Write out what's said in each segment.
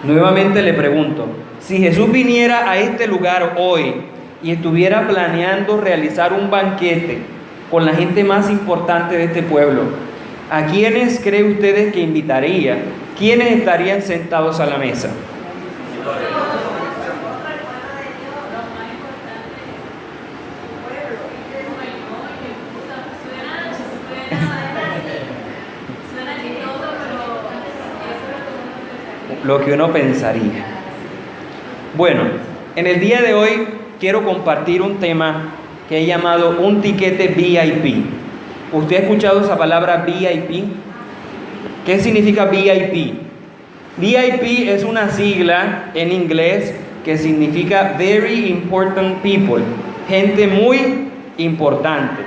Nuevamente le pregunto, si Jesús viniera a este lugar hoy y estuviera planeando realizar un banquete con la gente más importante de este pueblo, ¿a quiénes creen ustedes que invitaría? ¿Quiénes estarían sentados a la mesa? Lo que uno pensaría. Bueno, en el día de hoy quiero compartir un tema que he llamado un tiquete VIP. ¿Usted ha escuchado esa palabra VIP? ¿Qué significa VIP? VIP es una sigla en inglés que significa Very Important People, gente muy importante,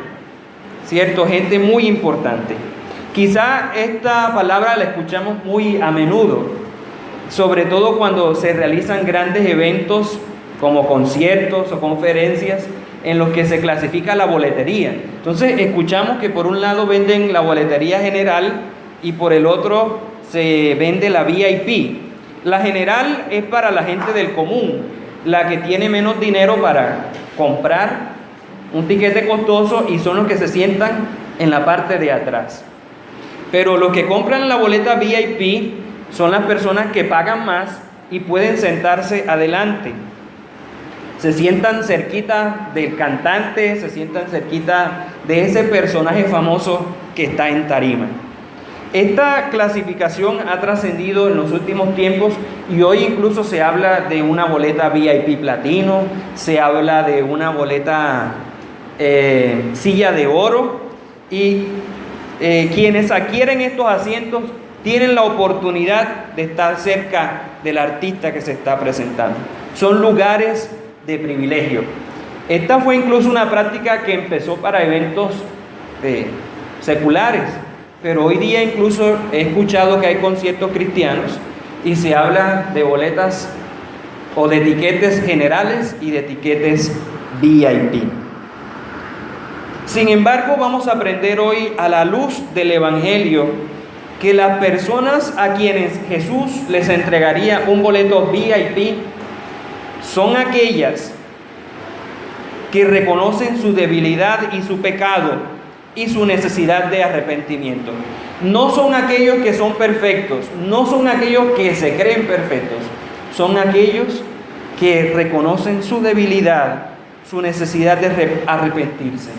¿cierto? Gente muy importante. Quizá esta palabra la escuchamos muy a menudo, sobre todo cuando se realizan grandes eventos como conciertos o conferencias en los que se clasifica la boletería. Entonces escuchamos que por un lado venden la boletería general y por el otro se vende la VIP. La general es para la gente del común, la que tiene menos dinero para comprar un tiquete costoso, y son los que se sientan en la parte de atrás. Pero los que compran la boleta VIP son las personas que pagan más y pueden sentarse adelante. Se sientan cerquita del cantante, se sientan cerquita de ese personaje famoso que está en tarima. Esta clasificación ha trascendido en los últimos tiempos y hoy incluso se habla de una boleta VIP platino, se habla de una boleta silla de oro, y quienes adquieren estos asientos tienen la oportunidad de estar cerca del artista que se está presentando. Son lugares de privilegio. Esta fue incluso una práctica que empezó para eventos seculares, pero hoy día incluso he escuchado que hay conciertos cristianos y se habla de boletas o de tiquetes generales y de tiquetes VIP. Sin embargo, vamos a aprender hoy a la luz del Evangelio que las personas a quienes Jesús les entregaría un boleto VIP son aquellas que reconocen su debilidad y su pecado y su necesidad de arrepentimiento. No son aquellos que son perfectos, no son aquellos que se creen perfectos, son aquellos que reconocen su debilidad, su necesidad de arrepentirse.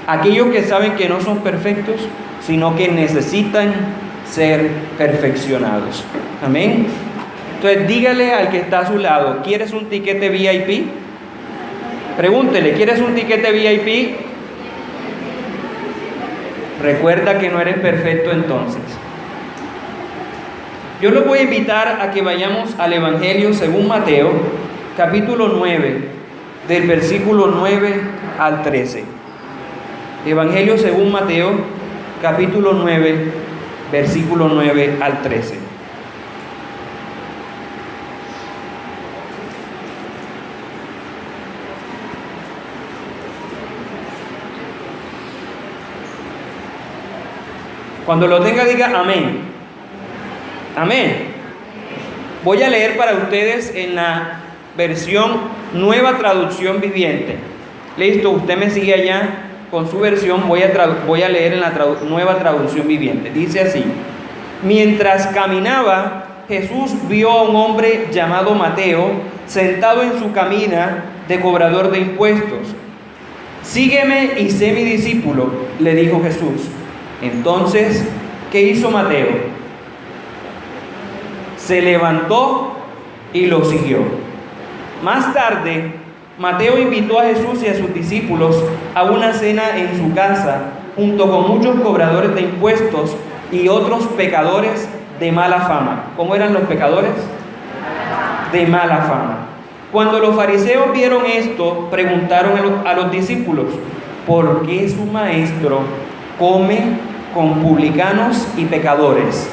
Aquellos que saben que no son perfectos, sino que necesitan ser perfeccionados. Amén. Entonces dígale al que está a su lado, ¿quieres un tiquete VIP? Pregúntele, ¿quieres un tiquete VIP? Recuerda que no eres perfecto entonces. Yo los voy a invitar a que vayamos al Evangelio según Mateo, capítulo 9, del versículo 9 al 13. Evangelio según Mateo, capítulo 9, versículo 9 al 13. Cuando lo tenga, diga amén. Amén. Voy a leer para ustedes en la versión Nueva Traducción Viviente. Listo, usted me sigue allá con su versión. Voy a leer en la Nueva Traducción Viviente. Dice así: mientras caminaba, Jesús vio a un hombre llamado Mateo sentado en su camina de cobrador de impuestos. Sígueme y sé mi discípulo, le dijo Jesús. Entonces, ¿qué hizo Mateo? Se levantó y lo siguió. Más tarde, Mateo invitó a Jesús y a sus discípulos a una cena en su casa, junto con muchos cobradores de impuestos y otros pecadores de mala fama. ¿Cómo eran los pecadores? De mala fama. Cuando los fariseos vieron esto, preguntaron a los discípulos: ¿por qué su maestro come con publicanos y pecadores?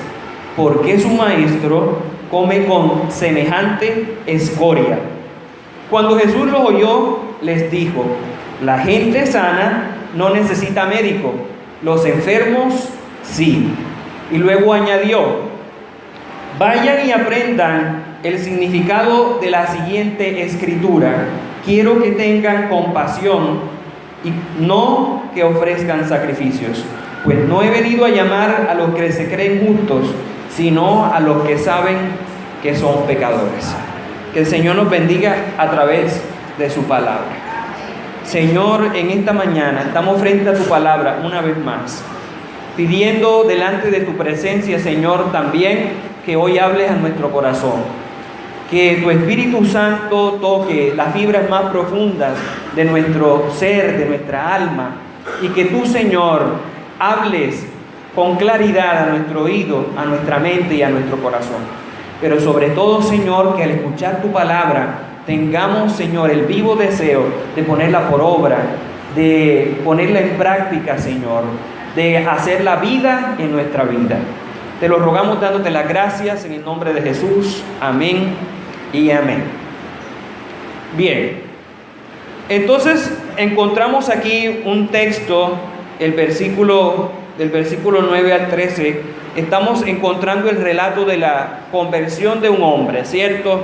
¿Por qué su maestro come con semejante escoria? Cuando Jesús los oyó, les dijo: la gente sana no necesita médico, los enfermos sí. Y luego añadió: vayan y aprendan el significado de la siguiente escritura: quiero que tengan compasión y no que ofrezcan sacrificios, pues no he venido a llamar a los que se creen justos, sino a los que saben que son pecadores. Que el Señor nos bendiga a través de su palabra. Señor, en esta mañana estamos frente a tu palabra una vez más, pidiendo delante de tu presencia, Señor, también que hoy hables a nuestro corazón. Que tu Espíritu Santo toque las fibras más profundas de nuestro ser, de nuestra alma, y que tú, Señor, hables con claridad a nuestro oído, a nuestra mente y a nuestro corazón. Pero sobre todo, Señor, que al escuchar tu palabra tengamos, Señor, el vivo deseo de ponerla por obra, de ponerla en práctica, Señor, de hacer la vida en nuestra vida. Te lo rogamos dándote las gracias en el nombre de Jesús. Amén y amén. Bien, entonces encontramos aquí un texto, del versículo 9 al 13, estamos encontrando el relato de la conversión de un hombre, ¿cierto?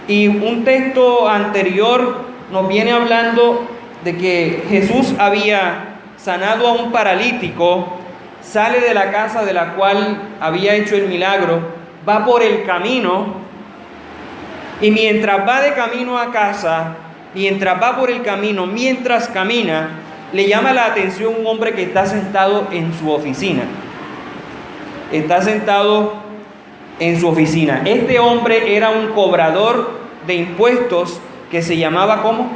Y un texto anterior nos viene hablando de que Jesús había sanado a un paralítico, sale de la casa de la cual había hecho el milagro, va por el camino, y mientras va de camino a casa, mientras va por el camino, mientras camina, le llama la atención un hombre que está sentado en su oficina. Está sentado en su oficina. Este hombre era un cobrador de impuestos que se llamaba ¿cómo?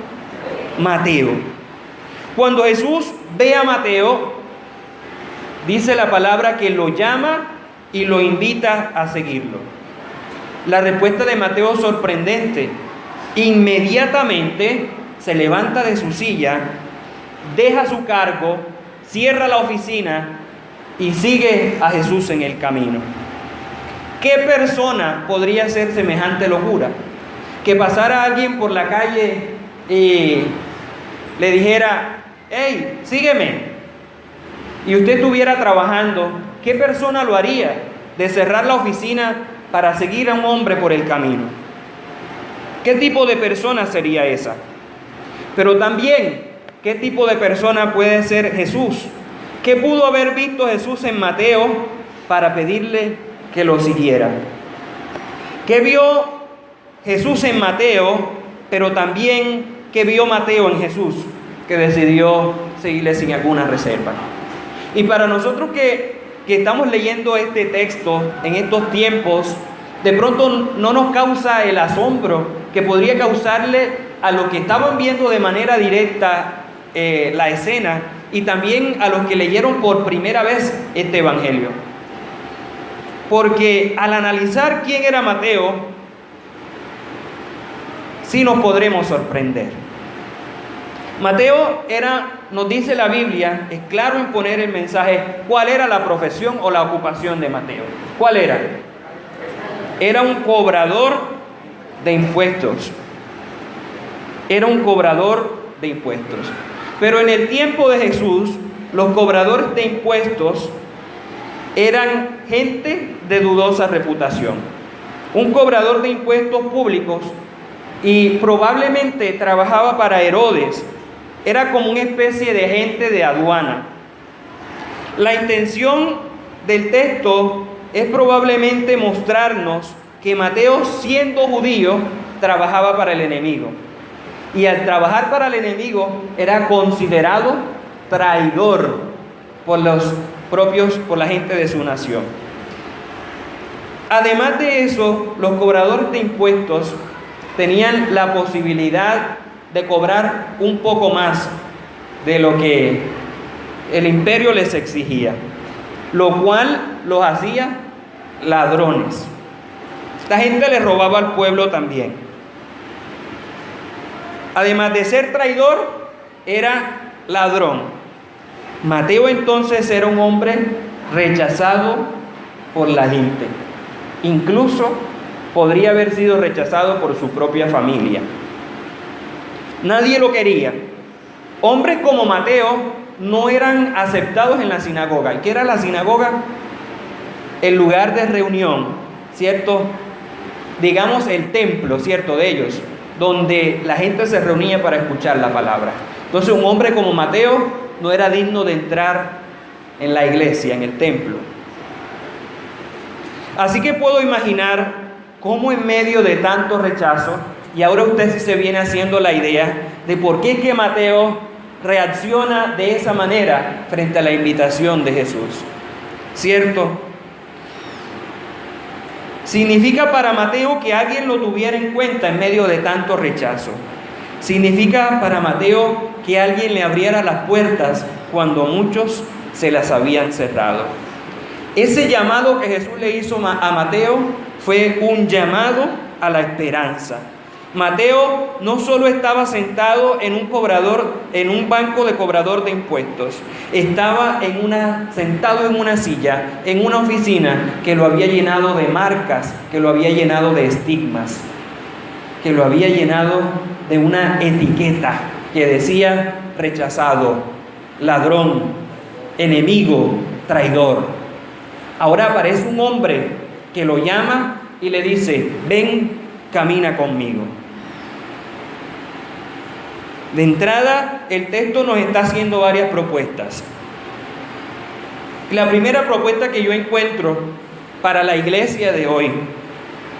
Mateo. Cuando Jesús ve a Mateo, dice la palabra que lo llama y lo invita a seguirlo. La respuesta de Mateo es sorprendente. Inmediatamente se levanta de su silla, deja su cargo, cierra la oficina y sigue a Jesús en el camino. ¿Qué persona podría hacer semejante locura? Que pasara alguien por la calle y le dijera: hey, sígueme, y usted estuviera trabajando. ¿Qué persona lo haría de cerrar la oficina para seguir a un hombre por el camino? ¿Qué tipo de persona sería esa? Pero también, ¿qué tipo de persona puede ser Jesús? ¿Qué pudo haber visto Jesús en Mateo para pedirle que lo siguiera? ¿Qué vio Jesús en Mateo, pero también qué vio Mateo en Jesús, que decidió seguirle sin alguna reserva? Y para nosotros que estamos leyendo este texto en estos tiempos, de pronto no nos causa el asombro que podría causarle a los que estaban viendo de manera directa la escena, y también a los que leyeron por primera vez este evangelio. Porque al analizar quién era Mateo, sí nos podremos sorprender. Mateo era, nos dice la Biblia, es claro en poner el mensaje, cuál era la profesión o la ocupación de Mateo. ¿Cuál era? Era un cobrador de impuestos. Era un cobrador de impuestos. Pero en el tiempo de Jesús, los cobradores de impuestos eran gente de dudosa reputación. Un cobrador de impuestos públicos, y probablemente trabajaba para Herodes, era como una especie de agente de aduana. La intención del texto es probablemente mostrarnos que Mateo, siendo judío, trabajaba para el enemigo. Y al trabajar para el enemigo era considerado traidor por la gente de su nación. Además de eso, los cobradores de impuestos tenían la posibilidad de cobrar un poco más de lo que el imperio les exigía, lo cual los hacía ladrones. Esta gente le robaba al pueblo también. Además de ser traidor, era ladrón. Mateo entonces era un hombre rechazado por la gente. Incluso podría haber sido rechazado por su propia familia. Nadie lo quería. Hombres como Mateo no eran aceptados en la sinagoga. ¿Y qué era la sinagoga? El lugar de reunión, ¿cierto? digamos, el templo, ¿cierto?, de ellos, donde la gente se reunía para escuchar la palabra. Entonces un hombre como Mateo no era digno de entrar en la iglesia, en el templo. Así que puedo imaginar cómo en medio de tanto rechazo, y ahora usted se viene haciendo la idea de por qué es que Mateo reacciona de esa manera frente a la invitación de Jesús, ¿cierto? Significa para Mateo que alguien lo tuviera en cuenta en medio de tanto rechazo. Significa para Mateo que alguien le abriera las puertas cuando muchos se las habían cerrado. Ese llamado que Jesús le hizo a Mateo fue un llamado a la esperanza. Mateo no solo estaba sentado en un banco de cobrador de impuestos, estaba sentado en una silla, en una oficina que lo había llenado de marcas, que lo había llenado de estigmas, que lo había llenado de una etiqueta que decía rechazado, ladrón, enemigo, traidor. Ahora aparece un hombre que lo llama y le dice: ven, camina conmigo. De entrada, el texto nos está haciendo varias propuestas. La primera propuesta que yo encuentro para la iglesia de hoy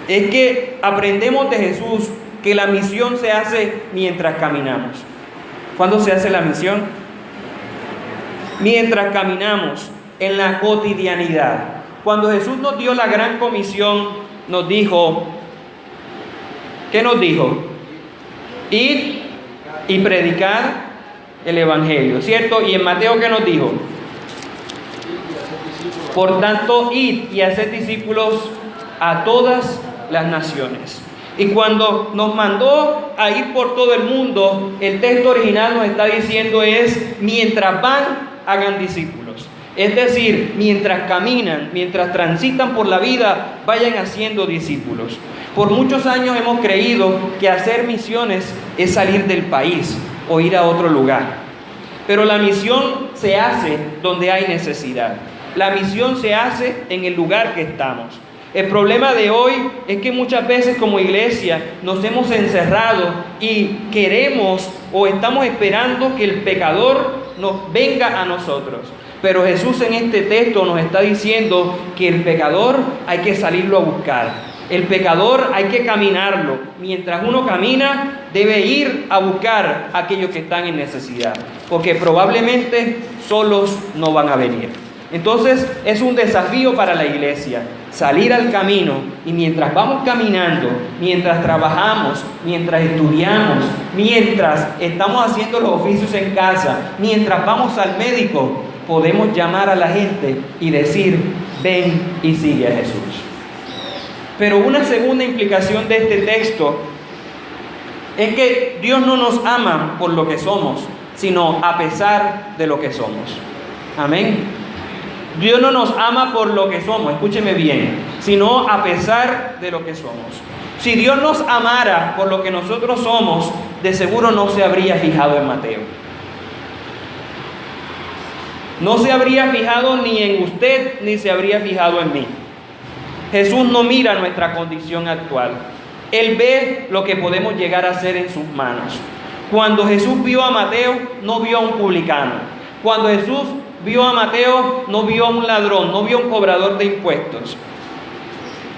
es que aprendemos de Jesús que la misión se hace mientras caminamos. ¿Cuándo se hace la misión? Mientras caminamos, en la cotidianidad. Cuando Jesús nos dio la gran comisión, nos dijo, ¿qué nos dijo? Id y predicar el evangelio, ¿cierto? Y en Mateo, ¿qué nos dijo? Por tanto, id y haced discípulos a todas las naciones. Y cuando nos mandó a ir por todo el mundo, el texto original nos está diciendo es: mientras van, hagan discípulos. Es decir, mientras caminan, mientras transitan por la vida, vayan haciendo discípulos. Por muchos años hemos creído que hacer misiones es salir del país o ir a otro lugar. Pero la misión se hace donde hay necesidad. La misión se hace en el lugar que estamos. El problema de hoy es que muchas veces como iglesia nos hemos encerrado y queremos o estamos esperando que el pecador nos venga a nosotros. Pero Jesús en este texto nos está diciendo que el pecador hay que salirlo a buscar. El pecador hay que caminarlo. Mientras uno camina, debe ir a buscar a aquellos que están en necesidad, porque probablemente solos no van a venir. Entonces es un desafío para la iglesia, salir al camino, y mientras vamos caminando, mientras trabajamos, mientras estudiamos, mientras estamos haciendo los oficios en casa, mientras vamos al médico, podemos llamar a la gente y decir: ven y sigue a Jesús. Pero una segunda implicación de este texto es que Dios no nos ama por lo que somos, sino a pesar de lo que somos. Amén. Dios no nos ama por lo que somos, escúcheme bien, sino a pesar de lo que somos. Si Dios nos amara por lo que nosotros somos, de seguro no se habría fijado en Mateo. No se habría fijado ni en usted, ni se habría fijado en mí. Jesús no mira nuestra condición actual. Él ve lo que podemos llegar a hacer en sus manos. Cuando Jesús vio a Mateo, no vio a un publicano. Cuando Jesús vio a Mateo, no vio a un ladrón, no vio a un cobrador de impuestos.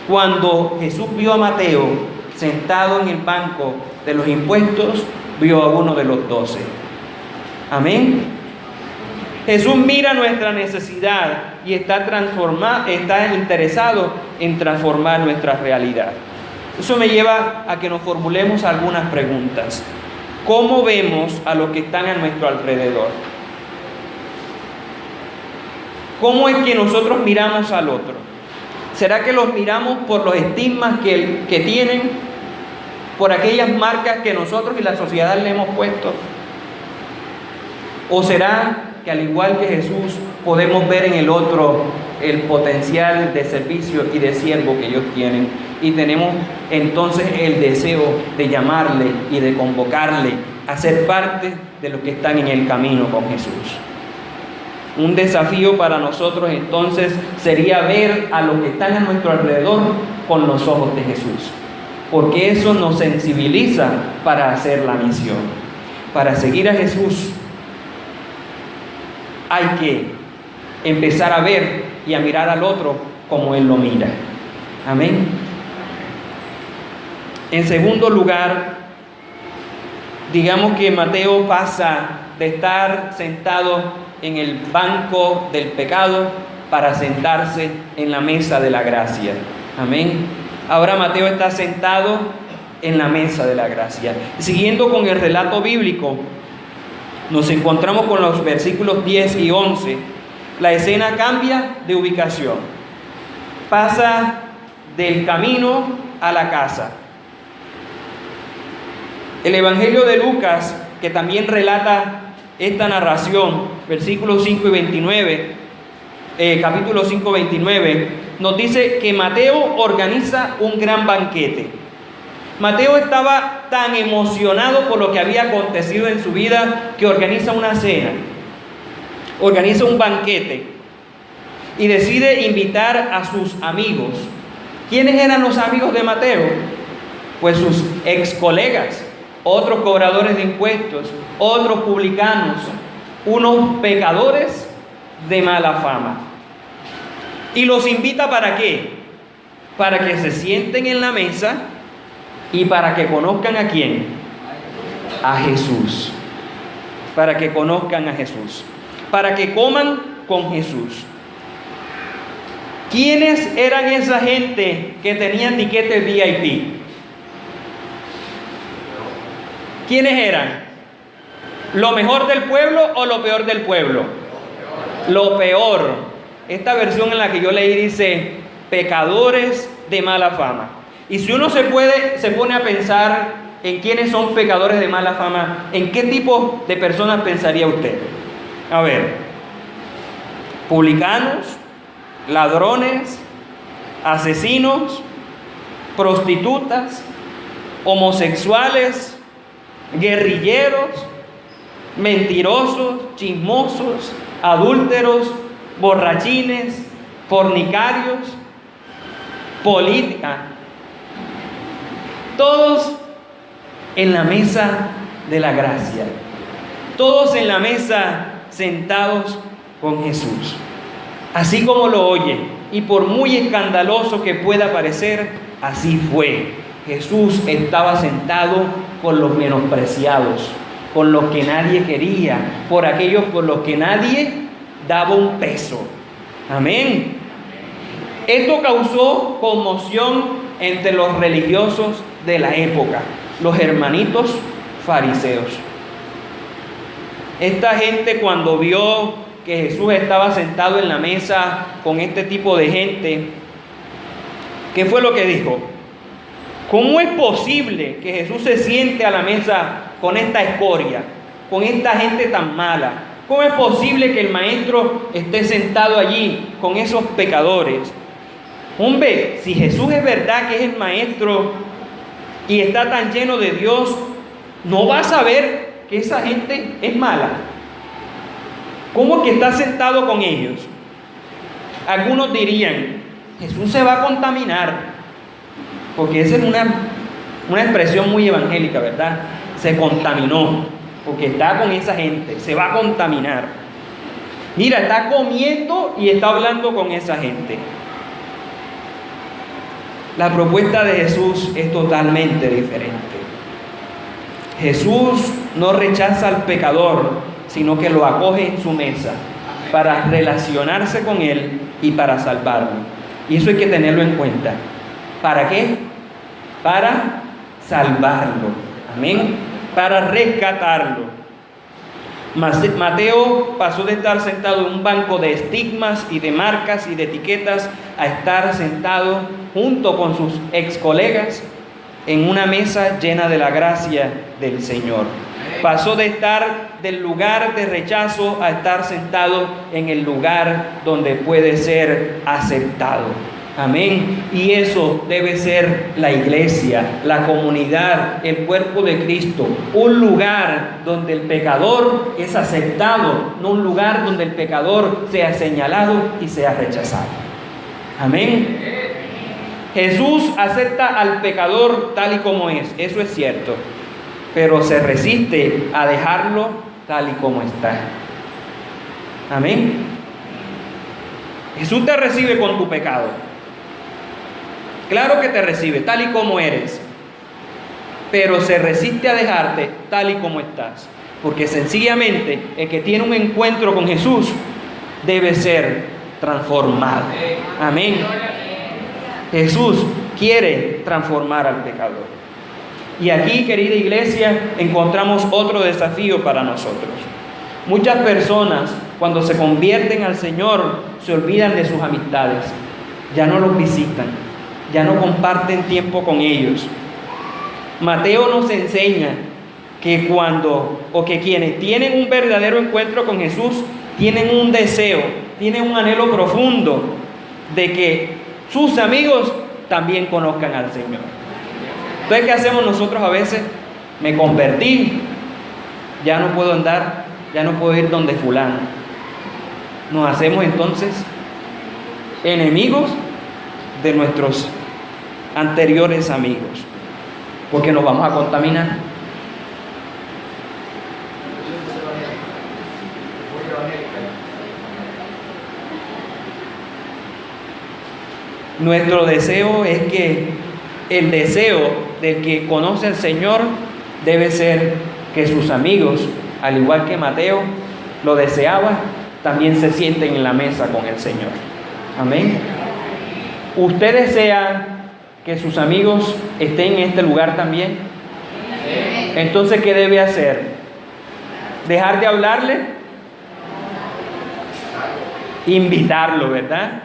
Cuando Jesús vio a Mateo sentado en el banco de los impuestos, vio a uno de los 12. Amén. Jesús mira nuestra necesidad y está interesado en transformar nuestra realidad. Eso me lleva a que nos formulemos algunas preguntas. ¿Cómo vemos a los que están a nuestro alrededor? ¿Cómo es que nosotros miramos al otro? ¿Será que los miramos por los estigmas que tienen? ¿Por aquellas marcas que nosotros y la sociedad le hemos puesto? ¿O será que al igual que Jesús podemos ver en el otro el potencial de servicio y de siervo que ellos tienen? Y tenemos entonces el deseo de llamarle y de convocarle a ser parte de los que están en el camino con Jesús. Un desafío para nosotros entonces sería ver a los que están a nuestro alrededor con los ojos de Jesús, porque eso nos sensibiliza para hacer la misión. Para seguir a Jesús hay que empezar a ver y a mirar al otro como Él lo mira. Amén. En segundo lugar, digamos que Mateo pasa de estar sentado en el banco del pecado para sentarse en la mesa de la gracia. Amén. Ahora Mateo está sentado en la mesa de la gracia. Siguiendo con el relato bíblico, nos encontramos con los versículos 10 y 11. La escena cambia de ubicación. Pasa del camino a la casa. El Evangelio de Lucas, que también relata esta narración, versículos 5 y 29, capítulo 5, 29, nos dice que Mateo organiza un gran banquete. Mateo estaba tan emocionado por lo que había acontecido en su vida que organiza una cena, organiza un banquete y decide invitar a sus amigos. ¿Quiénes eran los amigos de Mateo? Pues sus ex colegas, otros cobradores de impuestos, otros publicanos, unos pecadores de mala fama. Y los invita ¿para qué? Para que se sienten en la mesa y para que conozcan ¿a quién? A Jesús. Para que conozcan a Jesús. Para que coman con Jesús. ¿Quiénes eran esa gente que tenían tiquetes VIP? ¿Quiénes eran? ¿Lo mejor del pueblo o lo peor del pueblo? Lo peor. Esta versión en la que yo leí dice pecadores de mala fama. Y si uno se pone a pensar en quiénes son pecadores de mala fama, ¿en qué tipo de personas pensaría usted? A ver, publicanos, ladrones, asesinos, prostitutas, homosexuales, guerrilleros, mentirosos, chismosos, adúlteros, borrachines, fornicarios, política. Todos en la mesa de la gracia. Todos en la mesa sentados con Jesús. Así como lo oye, y por muy escandaloso que pueda parecer, así fue. Jesús estaba sentado con los menospreciados, con los que nadie quería, por aquellos por los que nadie daba un peso. Amén. Esto causó conmoción entre los religiosos de la época, los hermanitos fariseos. Esta gente, cuando vio que Jesús estaba sentado en la mesa con este tipo de gente, ¿qué fue lo que dijo? ¿Cómo es posible que Jesús se siente a la mesa con esta escoria, con esta gente tan mala? ¿Cómo es posible que el maestro esté sentado allí con esos pecadores? Hombre, si Jesús es verdad que es el maestro y está tan lleno de Dios, ¿no va a saber que esa gente es mala? ¿Cómo que está sentado con ellos? Algunos dirían, Jesús se va a contaminar, porque esa es una expresión muy evangélica, ¿verdad? Se contaminó, porque está con esa gente, se va a contaminar. Mira, está comiendo y está hablando con esa gente. La propuesta de Jesús es totalmente diferente. Jesús no rechaza al pecador, sino que lo acoge en su mesa para relacionarse con él y para salvarlo. Y eso hay que tenerlo en cuenta. ¿Para qué? Para salvarlo. Amén. Para rescatarlo. Mateo pasó de estar sentado en un banco de estigmas y de marcas y de etiquetas a estar sentado junto con sus ex colegas en una mesa llena de la gracia del Señor. Pasó de estar del lugar de rechazo a estar sentado en el lugar donde puede ser aceptado. Amén. Y eso debe ser la iglesia, la comunidad, el cuerpo de Cristo. Un lugar donde el pecador es aceptado, no un lugar donde el pecador sea señalado y sea rechazado. Amén. Jesús acepta al pecador tal y como es, eso es cierto, pero se resiste a dejarlo tal y como está. Amén. Jesús te recibe con tu pecado. Claro que te recibe tal y como eres, pero se resiste a dejarte tal y como estás, porque sencillamente el que tiene un encuentro con Jesús debe ser transformado. Amén. Jesús quiere transformar al pecador. Y aquí, querida iglesia, encontramos otro desafío para nosotros. Muchas personas, cuando se convierten al Señor, se olvidan de sus amistades, ya no los visitan, ya no comparten tiempo con ellos. Mateo nos enseña que quienes tienen un verdadero encuentro con Jesús tienen un deseo, tienen un anhelo profundo de que sus amigos también conozcan al Señor. Entonces, ¿qué hacemos nosotros a veces? Me convertí, ya no puedo andar, ya no puedo ir donde fulano. Nos hacemos entonces enemigos de nuestros anteriores amigos, porque nos vamos a contaminar. Nuestro deseo es que el deseo del que conoce al Señor debe ser que sus amigos, al igual que Mateo lo deseaba, también se sienten en la mesa con el Señor. Amén. ¿Usted desea que sus amigos estén en este lugar también? Entonces, ¿qué debe hacer? ¿Dejar de hablarle? Invitarlo, ¿verdad?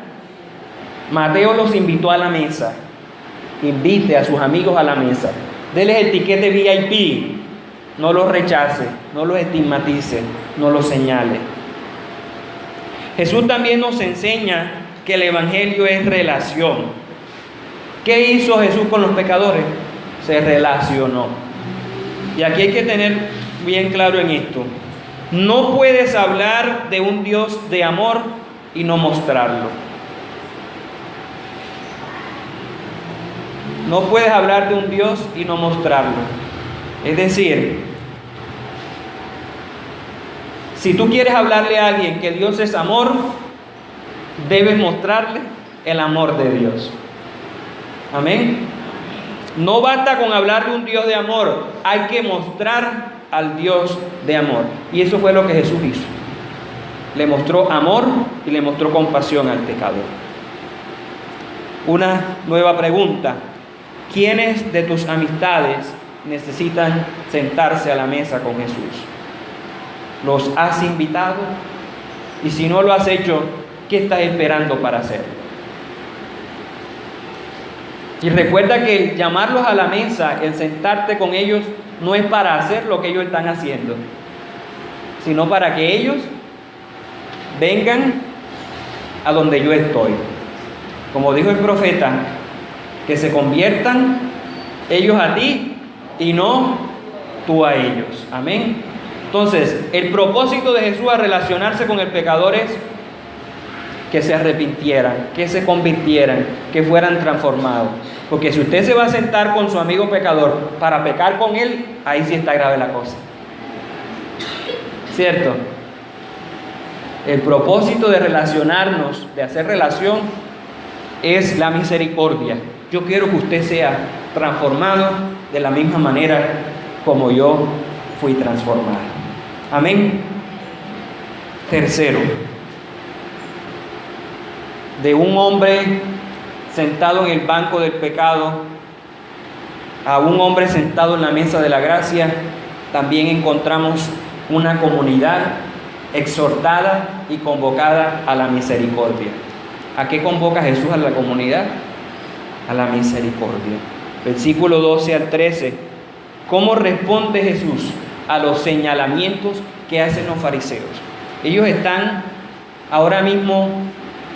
Mateo los invitó a la mesa. Invite a sus amigos a la mesa. Deles el tiquete VIP. No los rechace, no los estigmatice, no los señale. Jesús también nos enseña que el evangelio es relación. ¿Qué hizo Jesús con los pecadores? Se relacionó. Y aquí hay que tener bien claro en esto. No puedes hablar de un Dios de amor y no mostrarlo. No puedes hablar de un Dios y no mostrarlo. Es decir, si tú quieres hablarle a alguien que Dios es amor, debes mostrarle el amor de Dios. Amén. No basta con hablar de un Dios de amor, hay que mostrar al Dios de amor. Y eso fue lo que Jesús hizo. Le mostró amor y le mostró compasión al pecador. Una nueva pregunta. ¿Quiénes de tus amistades necesitan sentarse a la mesa con Jesús? ¿Los has invitado? Y si no lo has hecho, ¿qué estás esperando para hacerlo? Y recuerda que el llamarlos a la mesa, el sentarte con ellos, no es para hacer lo que ellos están haciendo, sino para que ellos vengan a donde yo estoy. Como dijo el profeta, que se conviertan ellos a ti y no tú a ellos. Amén. Entonces, el propósito de Jesús al relacionarse con el pecador es que se arrepintieran, que se convirtieran, que fueran transformados. Porque si usted se va a sentar con su amigo pecador para pecar con él, ahí sí está grave la cosa. ¿Cierto? El propósito de relacionarnos, de hacer relación, es la misericordia. Yo quiero que usted sea transformado de la misma manera como yo fui transformado. Amén. Tercero, de un hombre sentado en el banco del pecado a un hombre sentado en la mesa de la gracia, también encontramos una comunidad exhortada y convocada a la misericordia. ¿A qué convoca Jesús a la comunidad? A la misericordia. Versículo 12 al 13. ¿Cómo responde Jesús a los señalamientos que hacen los fariseos? Ellos están ahora mismo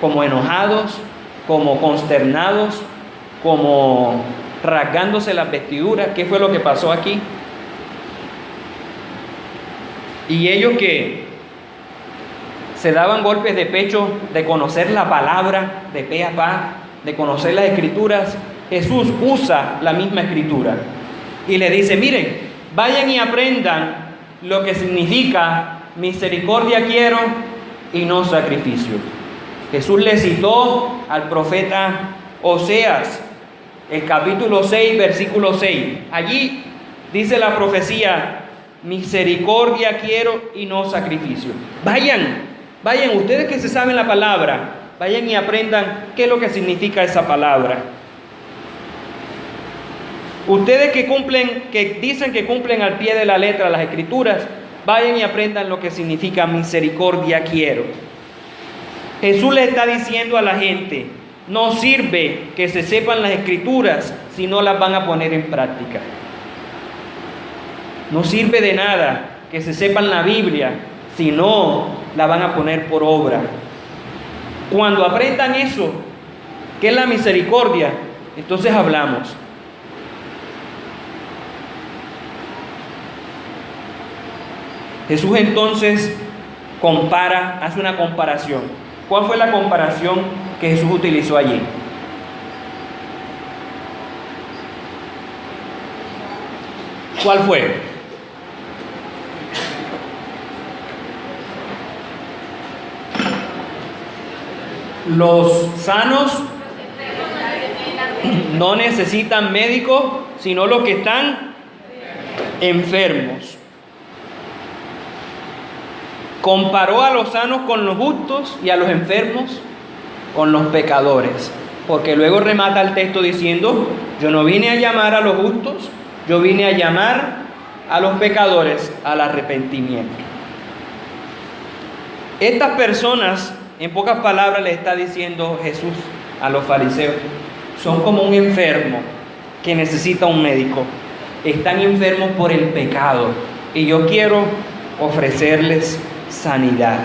como enojados como consternados, como rasgándose las vestiduras. ¿Qué fue lo que pasó aquí? Y ellos que se daban golpes de pecho de conocer la palabra de pe a pa, de conocer las escrituras, Jesús usa la misma escritura y le dice: miren, vayan y aprendan lo que significa misericordia quiero y no sacrificio. Jesús le citó al profeta Oseas, el capítulo 6, versículo 6. Allí dice la profecía: misericordia quiero y no sacrificio. Vayan, ustedes que se saben la palabra, vayan y aprendan qué es lo que significa esa palabra. Ustedes que dicen que cumplen al pie de la letra las escrituras, vayan y aprendan lo que significa misericordia quiero. Jesús le está diciendo a la gente: no sirve que se sepan las escrituras si no las van a poner en práctica. No sirve de nada que se sepan la Biblia si no la van a poner por obra. Cuando aprendan eso, que es la misericordia, entonces hablamos. Jesús entonces hace una comparación. ¿Cuál fue la comparación que Jesús utilizó allí? ¿Cuál fue? Los sanos no necesitan médico, sino los que están enfermos. Comparó a los sanos con los justos y a los enfermos con los pecadores. Porque luego remata el texto diciendo: yo no vine a llamar a los justos, yo vine a llamar a los pecadores al arrepentimiento. Estas personas, en pocas palabras, le está diciendo Jesús a los fariseos, son como un enfermo que necesita un médico. Están enfermos por el pecado y yo quiero ofrecerles sanidad.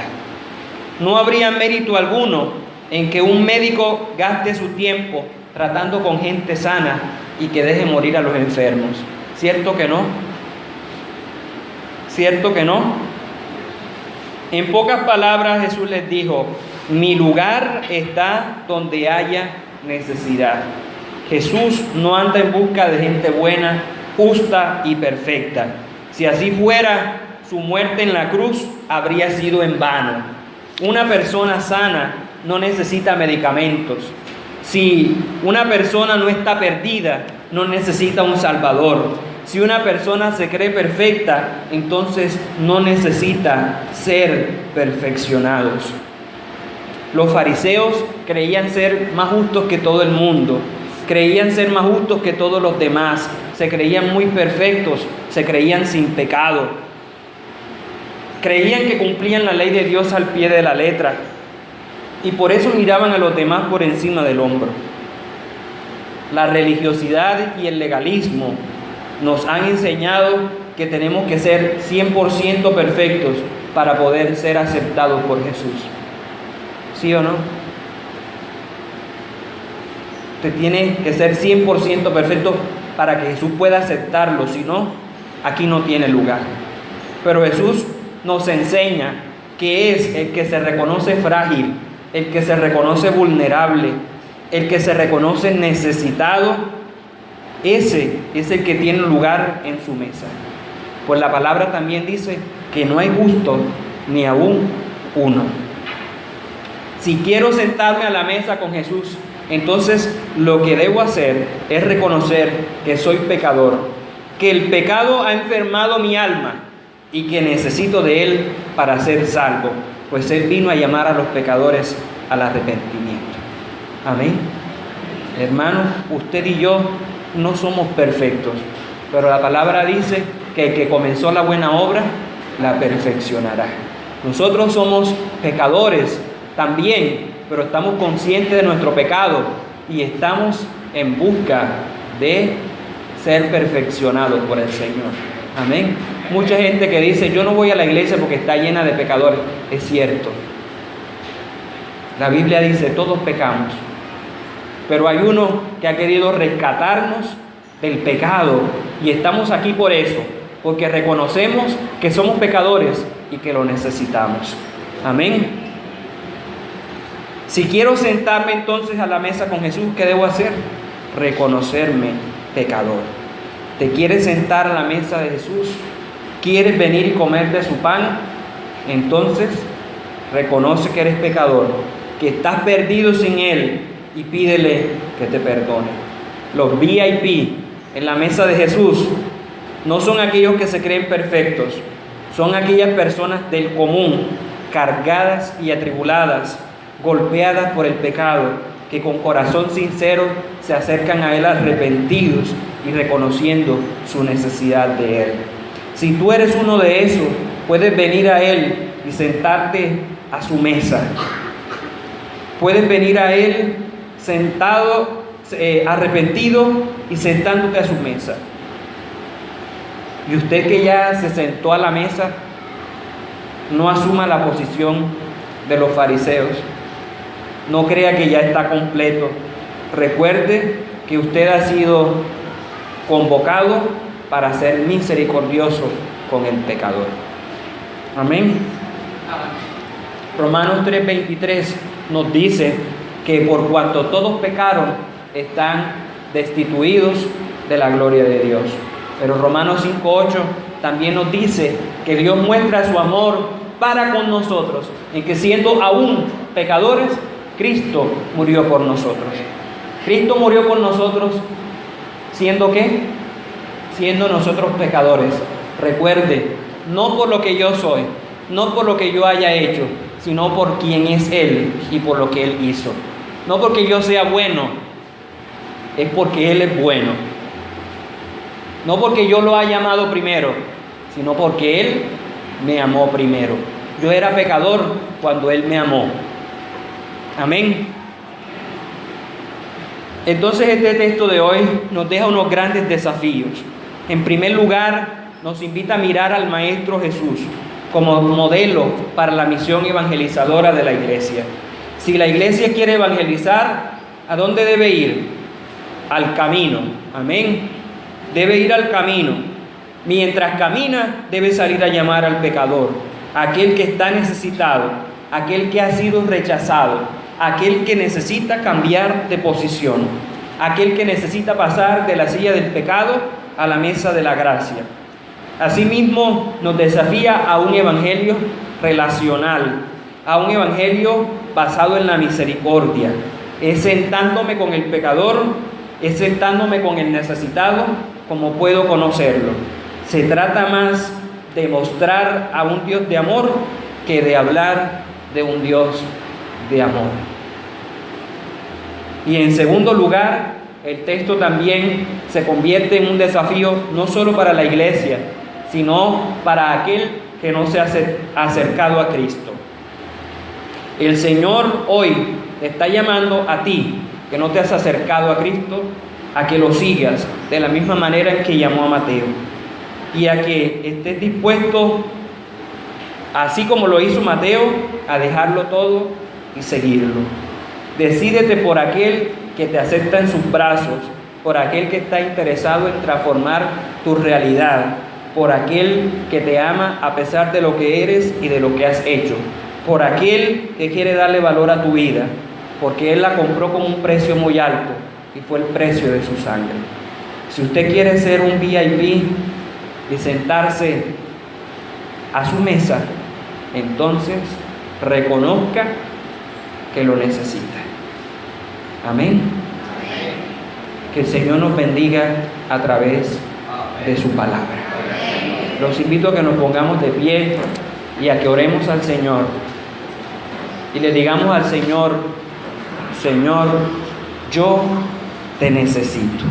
No habría mérito alguno en que un médico gaste su tiempo tratando con gente sana y que deje morir a los enfermos. ¿Cierto que no? ¿Cierto que no? En pocas palabras, Jesús les dijo: mi lugar está donde haya necesidad. Jesús no anda en busca de gente buena, justa y perfecta. Si así fuera, su muerte en la cruz habría sido en vano. Una persona sana no necesita medicamentos. Si una persona no está perdida, no necesita un salvador. Si una persona se cree perfecta, entonces no necesita ser perfeccionados. Los fariseos creían ser más justos que todo el mundo, creían ser más justos que todos los demás, se creían muy perfectos, se creían sin pecado, creían que cumplían la ley de Dios al pie de la letra y por eso miraban a los demás por encima del hombro. La religiosidad y el legalismo nos han enseñado que tenemos que ser 100% perfectos para poder ser aceptados por Jesús. ¿Sí o no? Usted tiene que ser 100% perfecto para que Jesús pueda aceptarlo, si no, aquí no tiene lugar. Pero Jesús nos enseña que es el que se reconoce frágil, el que se reconoce vulnerable, el que se reconoce necesitado. Ese es el que tiene lugar en su mesa. Pues la palabra también dice que no hay justo ni aún uno. Si quiero sentarme a la mesa con Jesús, entonces lo que debo hacer es reconocer que soy pecador, que el pecado ha enfermado mi alma y que necesito de Él para ser salvo, pues Él vino a llamar a los pecadores al arrepentimiento. Amén. Hermanos, usted y yo no somos perfectos, pero la palabra dice que el que comenzó la buena obra la perfeccionará. Nosotros somos pecadores también, pero estamos conscientes de nuestro pecado y estamos en busca de ser perfeccionados por el Señor. Amén. Mucha gente que dice: yo no voy a la iglesia porque está llena de pecadores. Es cierto. La Biblia dice: todos pecamos pero hay uno que ha querido rescatarnos del pecado, y estamos aquí por eso, porque reconocemos que somos pecadores y que lo necesitamos. Amén. Si quiero sentarme entonces a la mesa con Jesús, ¿qué debo hacer? Reconocerme pecador. ¿Te quieres sentar a la mesa de Jesús? ¿Quieres venir y comer de su pan? Entonces reconoce que eres pecador, que estás perdido sin Él, y pídele que te perdone. Los VIP en la mesa de Jesús no son aquellos que se creen perfectos, son aquellas personas del común, cargadas y atribuladas, golpeadas por el pecado, que con corazón sincero se acercan a Él arrepentidos y reconociendo su necesidad de Él. Si tú eres uno de esos, puedes venir a Él y sentarte a su mesa. Puedes venir a Él sentado, arrepentido, y sentándote a su mesa. Y usted que ya se sentó a la mesa, no asuma la posición de los fariseos. No crea que ya está completo. Recuerde que usted ha sido convocado para ser misericordioso con el pecador. Amén. Romanos 3:23 nos dice que por cuanto todos pecaron, están destituidos de la gloria de Dios. Pero Romanos 5:8 también nos dice que Dios muestra su amor para con nosotros, en que siendo aún pecadores, Cristo murió por nosotros. Cristo murió por nosotros, ¿siendo qué? Siendo nosotros pecadores. Recuerde, no por lo que yo soy, no por lo que yo haya hecho, sino por quien es Él y por lo que Él hizo. No porque yo sea bueno, es porque Él es bueno. No porque yo lo haya amado primero, sino porque Él me amó primero. Yo era pecador cuando Él me amó. Amén. Entonces este texto de hoy nos deja unos grandes desafíos. En primer lugar, nos invita a mirar al Maestro Jesús como modelo para la misión evangelizadora de la iglesia. Si la iglesia quiere evangelizar, ¿a dónde debe ir? Al camino. Amén. Debe ir al camino. Mientras camina, debe salir a llamar al pecador, aquel que está necesitado, aquel que ha sido rechazado, aquel que necesita cambiar de posición, aquel que necesita pasar de la silla del pecado a la mesa de la gracia. Asimismo, nos desafía a un evangelio relacional, a un evangelio basado en la misericordia. Es sentándome con el pecador, es sentándome con el necesitado, como puedo conocerlo. Se trata más de mostrar a un Dios de amor que de hablar de un Dios de amor. Y en segundo lugar, el texto también se convierte en un desafío no solo para la iglesia, sino para aquel que no se ha acercado a Cristo. El Señor hoy te está llamando a ti, que no te has acercado a Cristo, a que lo sigas de la misma manera en que llamó a Mateo, y a que estés dispuesto, así como lo hizo Mateo, a dejarlo todo y seguirlo. Decídete por aquel que te acepta en sus brazos, por aquel que está interesado en transformar tu realidad, por aquel que te ama a pesar de lo que eres y de lo que has hecho, por aquel que quiere darle valor a tu vida, porque Él la compró con un precio muy alto y fue el precio de su sangre. Si usted quiere ser un VIP y sentarse a su mesa, entonces reconozca que lo necesita. Amén. Que el Señor nos bendiga a través de su palabra. Los invito a que nos pongamos de pie y a que oremos al Señor y le digamos al Señor: Señor, yo te necesito.